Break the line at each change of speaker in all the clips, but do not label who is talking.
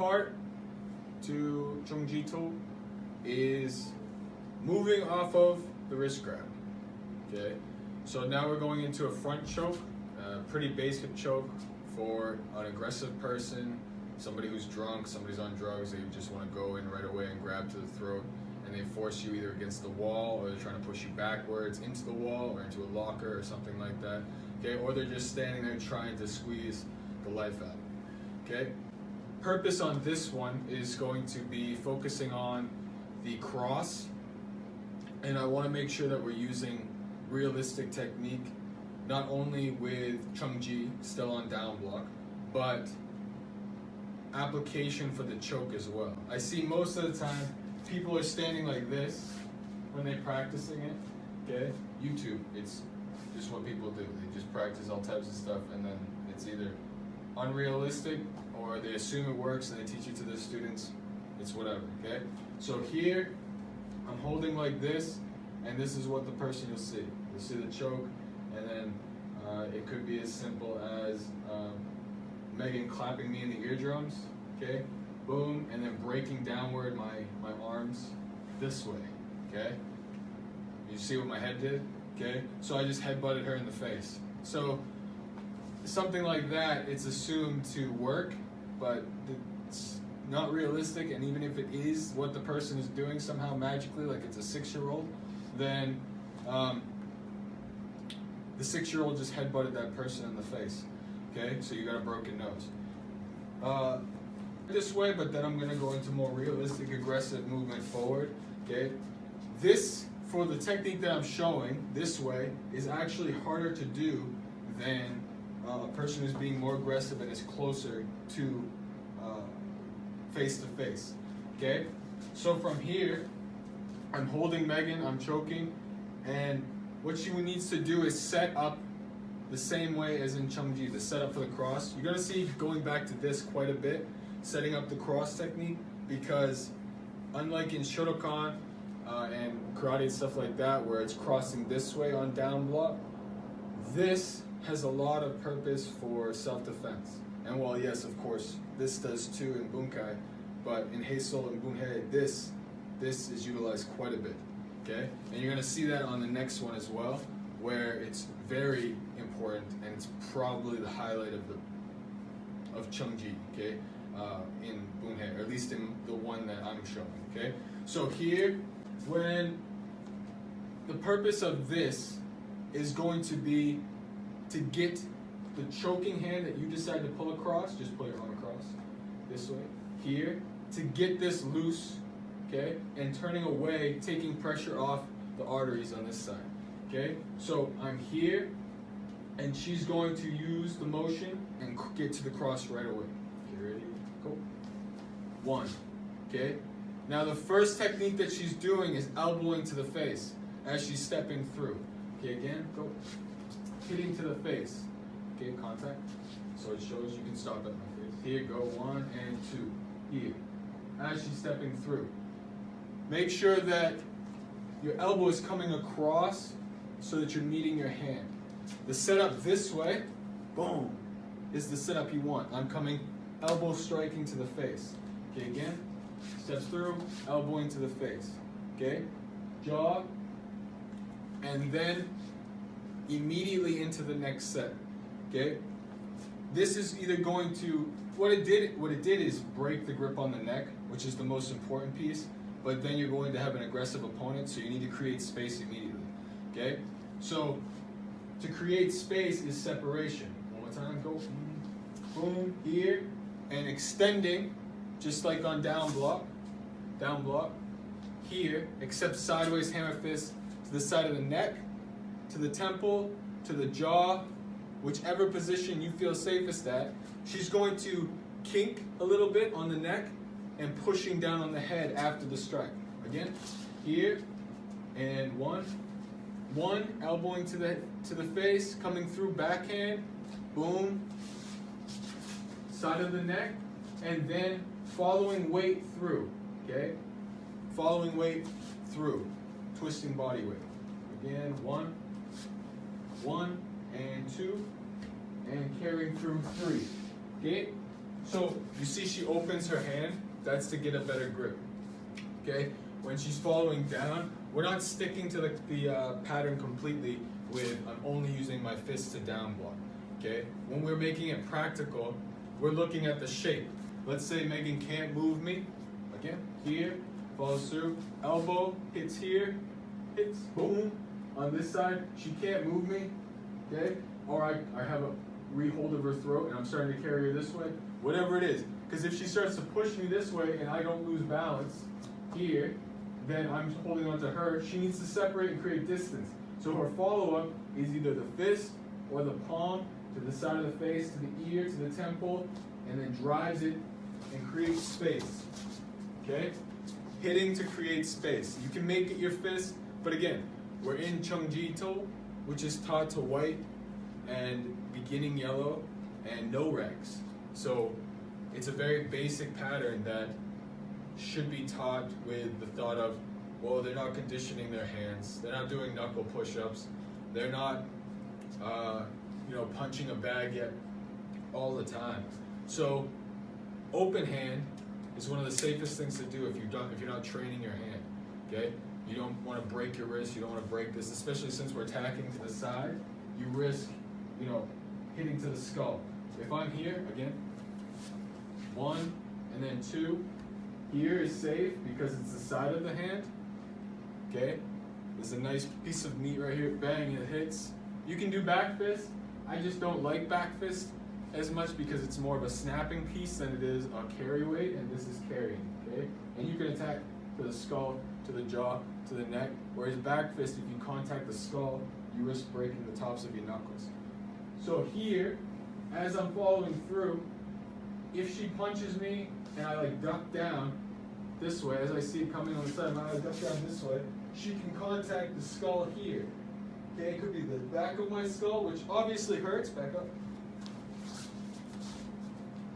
Part to Chon-ji-To is moving off of the wrist grab. Okay, so now we're going into a front choke, pretty basic choke for an aggressive person, somebody who's drunk, somebody's on drugs, they just want to go in right away and grab to the throat, and they force you either against the wall, or they're trying to push you backwards into the wall or into a locker or something like that. Okay, or they're just standing there trying to squeeze the life out. Okay, purpose on this one is going to be focusing on the cross, and I want to make sure that we're using realistic technique, not only with Chon-ji still on down block, but application for the choke as well. I see most of the time people are standing like this when they're practicing it. Okay, YouTube, it's just what people do. They just practice all types of stuff, and then it's either unrealistic or they assume it works and they teach it to their students. It's whatever. Okay, so here I'm holding like this, and this is what the person you'll see. You'll see the choke, and then it could be as simple as Megan clapping me in the eardrums, okay, boom, and then breaking downward my arms this way, okay. You see what my head did, okay? So I just headbutted her in the face. So something like that, it's assumed to work, but it's not realistic, and even if it is what the person is doing somehow magically, like it's a 6-year-old, then the 6-year-old just headbutted that person in the face. Okay, so you got a broken nose. This way, but then I'm gonna go into more realistic, aggressive movement forward. Okay, this, for the technique that I'm showing this way, is actually harder to do than a person who's being more aggressive and is closer to face to face. Okay, so from here, I'm holding Megan, I'm choking, and what she needs to do is set up the same way as in Chon-ji, the setup for the cross. You're gonna see going back to this quite a bit, setting up the cross technique, because unlike in Shotokan and karate and stuff like that, where it's crossing this way on down block, this has a lot of purpose for self-defense. And while yes, of course, this does too in Bunkai, but in Hae Sul and Boonhae, this is utilized quite a bit. Okay, and you're gonna see that on the next one as well, where it's very important, and it's probably the highlight of Chon-ji, okay, in Boonhae, or at least in the one that I'm showing. Okay, so here, when the purpose of this is going to be to get the choking hand that you decide to pull across, just pull your arm across this way, here, to get this loose. Okay, and turning away, taking pressure off the arteries on this side. Okay, so I'm here, and she's going to use the motion and get to the cross right away. Okay, ready? Go. 1. Okay, now the first technique that she's doing is elbowing to the face as she's stepping through. Okay, again, go. Hitting to the face. Okay, contact. So it shows you can stop at my face. Here, go. 1 and 2. Here, as she's stepping through. Make sure that your elbow is coming across so that you're meeting your hand. The setup this way, boom, is the setup you want. I'm coming, elbow striking to the face. Okay, again, steps through, elbowing to the face. Okay, jaw, and then immediately into the next set. Okay, this is either going to, what it did is break the grip on the neck, which is the most important piece. But then you're going to have an aggressive opponent, so you need to create space immediately. Okay? So to create space is separation. One more time, go. Boom, here, and extending, just like on down block, here, except sideways hammer fist to the side of the neck, to the temple, to the jaw, whichever position you feel safest at. She's going to kink a little bit on the neck, and pushing down on the head after the strike. Again, here, and 1, elbowing to the face, coming through backhand, boom, side of the neck, and then following weight through, okay? Following weight through, twisting body weight. Again, 1 and 2, and carrying through 3, okay? So you see she opens her hand, that's to get a better grip. Okay? When she's following down, we're not sticking to the pattern completely with I'm only using my fist to down block. Okay? When we're making it practical, we're looking at the shape. Let's say Megan can't move me. Again, here, follows through, elbow, hits here, hits, boom. On this side, she can't move me, okay? Or I have a re-hold of her throat and I'm starting to carry her this way. Whatever it is. Because if she starts to push me this way and I don't lose balance here, then I'm holding on to her. She needs to separate and create distance. So her follow-up is either the fist or the palm to the side of the face, to the ear, to the temple, and then drives it and creates space. Okay? Hitting to create space. You can make it your fist, but again, we're in Chon-ji-Do, which is taught to white and beginning yellow and no regs. So it's a very basic pattern that should be taught with the thought of, well, they're not conditioning their hands, they're not doing knuckle push-ups, they're not punching a bag yet all the time. So open hand is one of the safest things to do if you're not training your hand. Okay? You don't want to break your wrist, you don't want to break this, especially since we're attacking to the side, you risk, hitting to the skull. If I'm here, again, 1 and then 2, here is safe because it's the side of the hand. Okay? There's a nice piece of meat right here, bang, it hits. You can do back fist. I just don't like back fist as much because it's more of a snapping piece than it is a carry weight, and this is carrying, okay? And you can attack to the skull, to the jaw, to the neck, whereas back fist, if you contact the skull, you risk breaking the tops of your knuckles. So here, as I'm following through, if she punches me and I duck down this way, as I see it coming on the side, I duck down this way, she can contact the skull here. Okay, it could be the back of my skull, which obviously hurts, back up.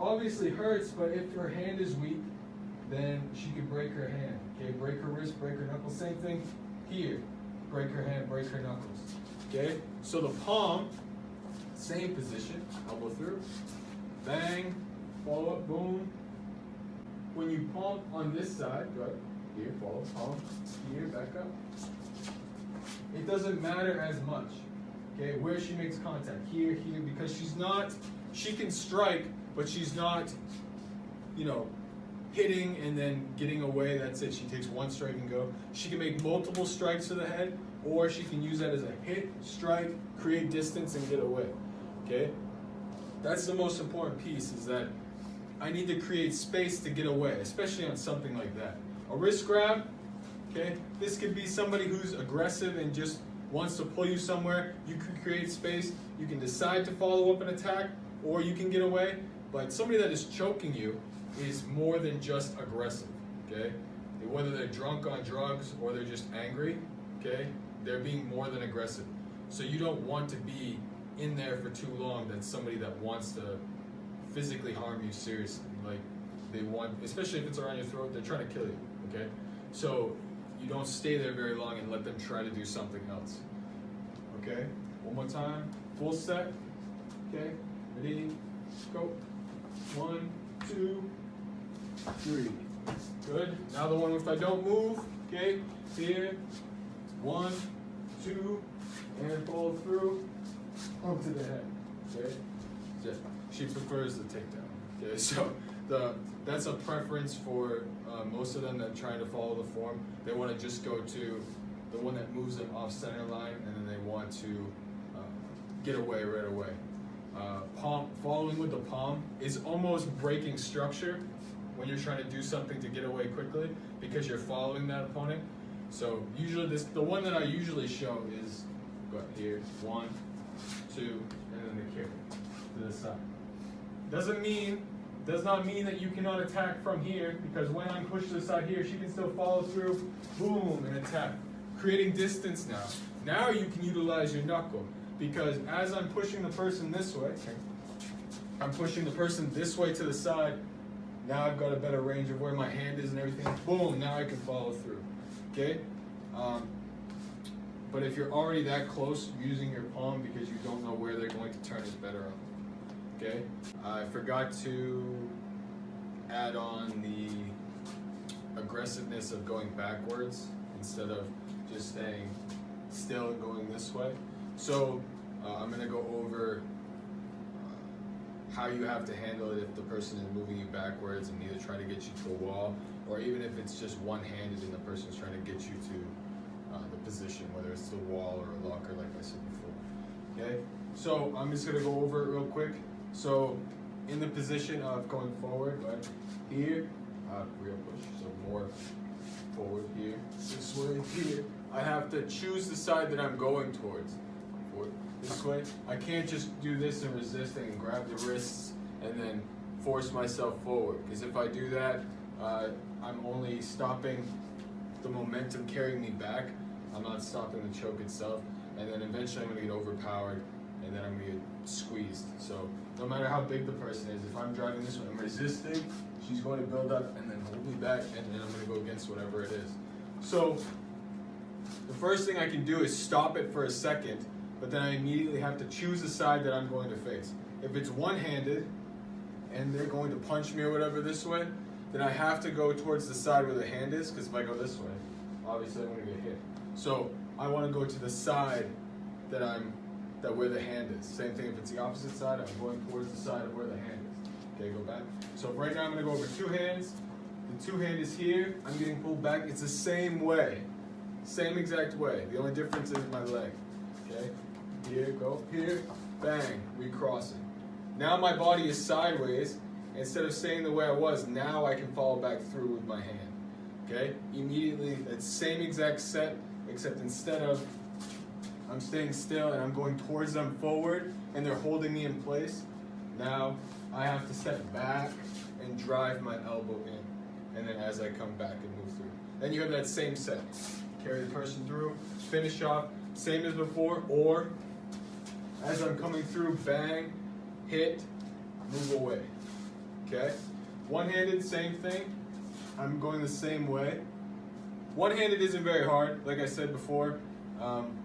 Obviously hurts, but if her hand is weak, then she could break her hand. Okay, break her wrist, break her knuckles. Same thing here. Break her hand, break her knuckles. Okay, so the palm, same position, elbow through, bang, follow up, boom. When you palm on this side, go ahead, here, follow, palm, here, back up. It doesn't matter as much, okay, where she makes contact, here, because she can strike, but she's not, hitting and then getting away, that's it. She takes one strike and go. She can make multiple strikes to the head, or she can use that as a hit, strike, create distance, and get away, okay? That's the most important piece, is that I need to create space to get away, especially on something like that. A wrist grab, okay? This could be somebody who's aggressive and just wants to pull you somewhere. You can create space. You can decide to follow up an attack, or you can get away. But somebody that is choking you is more than just aggressive, okay? Whether they're drunk on drugs or they're just angry, okay? They're being more than aggressive. So you don't want to be in there for too long. That's somebody that wants to physically harm you seriously. Like, they want, especially if it's around your throat, they're trying to kill you, okay? So you don't stay there very long and let them try to do something else, okay? One more time, full set, okay? Ready, go. 1, 2, 3. Good. Now the one if I don't move, okay? Here, 1, 2, and follow through, onto the head, okay? She prefers the takedown, okay? So that's a preference for most of them that try to follow the form. They want to just go to the one that moves them off center line, and then they want to get away right away. Palm, following with the palm is almost breaking structure when you're trying to do something to get away quickly because you're following that opponent. So usually the one that I usually show is go here, 1, 2, and then the carry to the side. Does not mean that you cannot attack from here, because when I'm pushed to the side here, she can still follow through, boom, and attack. Creating distance now. Now you can utilize your knuckle, because as I'm pushing the person this way, I'm pushing the person this way to the side, now I've got a better range of where my hand is and everything, boom, now I can follow through, okay? But if you're already that close, using your palm because you don't know where they're going to turn is better off. Okay, I forgot to add on the aggressiveness of going backwards instead of just staying still and going this way. So I'm going to go over how you have to handle it if the person is moving you backwards and either try to get you to a wall, or even if it's just one-handed and the person's trying to get you to the position, whether it's the wall or a locker, like I said before. Okay, so I'm just going to go over it real quick. So in the position of going forward, right here, real push, so more forward here, this way here. I have to choose the side that I'm going towards. Forward, this way. I can't just do this and resist and grab the wrists and then force myself forward. Because if I do that, I'm only stopping the momentum carrying me back. I'm not stopping the choke itself. And then eventually I'm going to get overpowered and then I'm going to get squeezed. So no matter how big the person is, if I'm driving this way, I'm resisting, she's going to build up and then hold me back, and then I'm going to go against whatever it is. So the first thing I can do is stop it for a second, but then I immediately have to choose the side that I'm going to face. If it's one-handed and they're going to punch me or whatever this way, then I have to go towards the side where the hand is, because if I go this way, obviously I'm going to get hit. So I want to go to the side that where the hand is. Same thing if it's the opposite side, I'm going towards the side of where the hand is. Okay, go back. So right now I'm going to go over two hands. The two hand is here. I'm getting pulled back. It's the same way. Same exact way. The only difference is my leg. Okay? Here, go. Here. Bang. Recrossing. Now my body is sideways. Instead of staying the way I was, now I can follow back through with my hand. Okay? Immediately, that same exact set, except instead of I'm staying still and I'm going towards them forward and they're holding me in place, now I have to step back and drive my elbow in. And then as I come back and move through. Then you have that same set. Carry the person through, finish off, same as before, or as I'm coming through, bang, hit, move away. Okay? One-handed, same thing. I'm going the same way. One-handed isn't very hard, like I said before.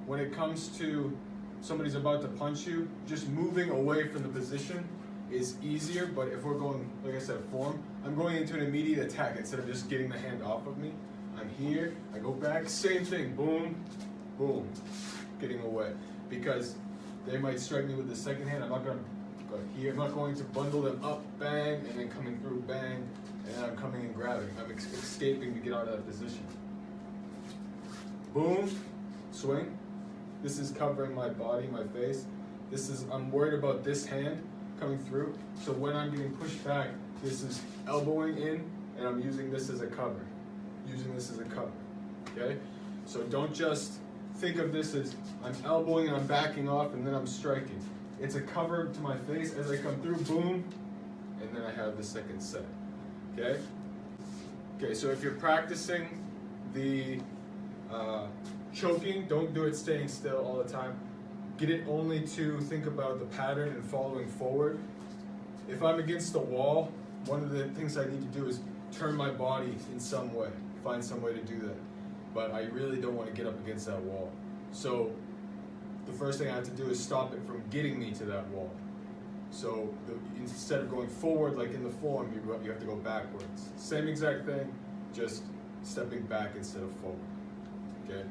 When it comes to somebody's about to punch you, just moving away from the position is easier, but if we're going, like I said, form, I'm going into an immediate attack instead of just getting the hand off of me. I'm here, I go back, same thing, boom, boom, getting away. Because they might strike me with the second hand, I'm not going to go here, I'm not going to bundle them up, bang, and then coming through, bang, and then I'm coming and grabbing. I'm escaping to get out of that position. Boom, swing. This is covering my body, my face. I'm worried about this hand coming through. So when I'm getting pushed back, this is elbowing in, and I'm using this as a cover. Okay? So don't just think of this as I'm elbowing and I'm backing off and then I'm striking. It's a cover to my face as I come through, boom, and then I have the second set. Okay? Okay, so if you're practicing the choking, don't do it staying still all the time. Get it only to think about the pattern and following forward. If I'm against the wall, one of the things I need to do is turn my body in some way, find some way to do that. But I really don't want to get up against that wall. So the first thing I have to do is stop it from getting me to that wall. So instead of going forward like in the form, you have to go backwards. Same exact thing, just stepping back instead of forward. Okay?